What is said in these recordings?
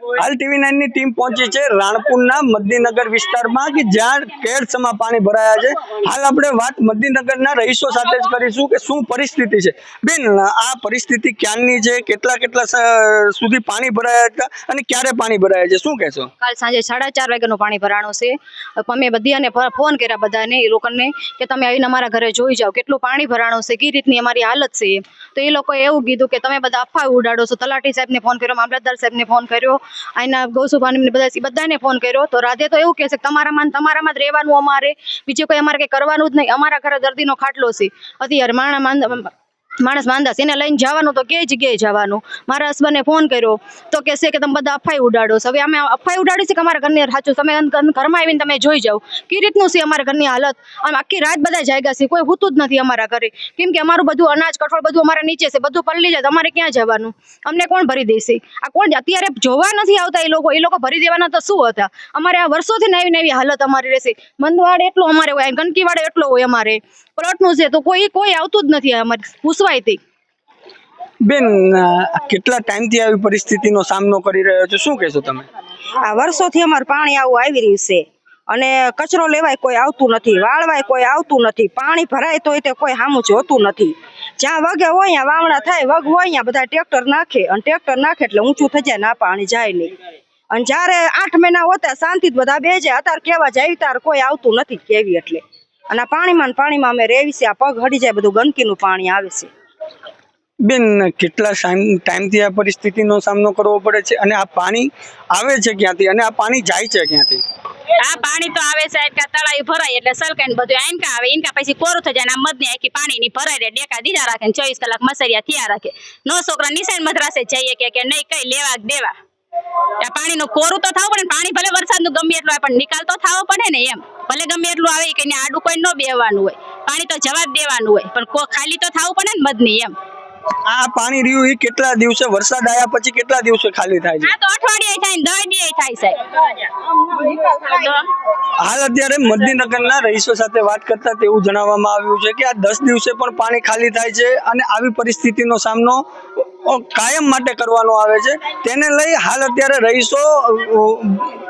હાલ TV9 ની team પહોંચી છે રાણપુરના મદનીનગર વિસ્તારમાં કે જ્યાં કેડસમા પાણી ભરાયા છે। હાલ આપણે વાત મદનીનગરના રહીશો સાથે જ કરીશું કે શું પરિસ્થિતિ છે। બેન, આ પરિસ્થિતિ ક્યારની છે, કેટલા સુધી પાણી ભરાયા હતા અને ક્યારે પાણી ભરાયા છે, શું કહેશો? કાલ સાંજે 4:30 વાગ્યાનું પાણી ભરાણું છે। અમે બધાને ફોન કર્યા બધાને એ લોકોને કે તમે આવીને અમારા ઘરે જોઈ જાઓ કેટલું પાણી ભરાણું છે, કઈ રીતની અમારી હાલત છે। તો એ લોકોએ એવું કીધું કે તમે બધા અફવા ઉડાડો છો। તલાટી સાહેબને ફોન કર્યો, મામલતદાર સાહેબને ફોન કર્યો, આના ગૌસુભાને બધાને ફોન કર્યો। તો રાધે તો એવું કહે છે કે તમારામાં જ રહેવાનું, અમારે બીજું કોઈ અમારે કંઈ કરવાનું જ નહીં। અમારા ઘરે દર્દીનો ખાટલો છે, અત્યારે માણસ માંદા છે, એને લઈને જવાનું તો કઈ જગ્યાએ જવાનું। મારા હસબન્ડને ફોન કર્યો તો કે છે કે તમે બધા અફાઈ ઉડાડો છો। હવે અમે અફાઈ ઉડાડી છે કે અમારા ઘરની સાચું તમે ઘરમાં આવીને તમે જોઈ જાઓ કઈ રીતનું છે અમારા ઘરની હાલત। અમે આખી રાત બધા જાગ્યા છે, કોઈ હોતું જ નથી અમારા ઘરે, કેમ કે અમારું બધું અનાજ કઠોળ બધું અમારા નીચે છે, બધું પલળી જાય, અમારે ક્યાં જવાનું? અમને કોણ ભરી દેશે? આ કોણ અત્યારે જોવા નથી આવતા? એ લોકો ભરી દેવાના તો શું હતા? અમારે આ વર્ષોથી નવી હાલત અમારી રહેશે। મંદવાડ એટલો અમારે હોય, ગંદકી વાળો એટલો હોય, અમારે પ્લોટનું છે તો કોઈ આવતું જ નથી અમારે પૂછવાય તે। બેન, કેટલા ટાઈમથી આવી પરિસ્થિતિનો સામનો કરી રહ્યો છો, શું કહેશો તમે? આ વર્ષોથી અમારે પાણી આવું આવી રહ્યું છે અને કચરો લેવાય કોઈ આવતું નથી, વાળવાય કોઈ આવતું નથી, પાણી ભરાય તોય તે કોઈ સામું જોતું નથી। જ્યાં વગે હોય ત્યાં વાવણા થાય, વગ હોય ત્યાં બધા ટ્રેક્ટર નાખે અને ટ્રેક્ટર નાખે એટલે ઊંચું થઈ જાય, ના પાણી જાય નહીં। અને જ્યારે 8 મહિના હોતા શાંતિ બધા બે જાય, અત્યારે કેવા જાય ત્યારે કોઈ આવતું નથી કેવી એટલે। અને આ પાણીમાં અમે રેવી છે, આ પગ હડી જાય, બધું ગંદકીનું પાણી આવે છે। બેન, કેટલા ટાઈમથી આ પરિસ્થિતિનો સામનો કરવો પડે છે અને આ પાણી આવે છે ક્યાંથી અને આ પાણી જાય છે ક્યાંથી? આ પાણી તો આવે છે કે તળાઈ ભરાય એટલે સલકાઈને બધું આઈનકા આવે, ઇનકા પછી કોરું થઈ જાય, મદની આખી પાણીની ભરાય રે, ડેકા દીધા રાખે, 24 કલાક મસરિયા થયા રાખે। નો છોકરા નિશાન મદ્રાસે જઈએ કે નહીં કઈ લેવા દેવા, આ પાણીનું કોરું તો થવું પડે। પાણી ભલે વરસાદનું ગમે એટલું આવે પણ નિકાલ તો થવો પડે ને, એમ ભલે ગમે એટલું આવે કે આડું કોઈ ન બેવાનું હોય, પાણી તો જવાબ દેવાનું હોય પણ ખાલી તો થવું પડે ને મદની, એમ। આ પાણી રહ્યું એ કેટલા દિવસે, વરસાદ આવ્યા પછી કેટલા દિવસે ખાલી થાય છે? આ તો અઠવાડિયે થાય ને 10 દિવસે થાય સાહેબ। હાલ અત્યારે મદનીનગરના રહીશો સાથે વાત કરતા તેવું જણાવવામાં આવ્યું છે કે આ 10 દિવસે પણ પાણી ખાલી થાય છે અને આવી પરિસ્થિતિનો સામનો કાયમ માટે કરવાનો આવે છે। તેને લઈ હાલ અત્યારે રહીશો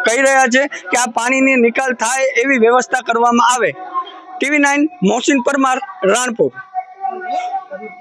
કહી રહ્યા છે કે આ પાણીની નિકાલ થાય એવી વ્યવસ્થા કરવામાં આવે। TV9 મોહસિન પરમાર, રાણપુર।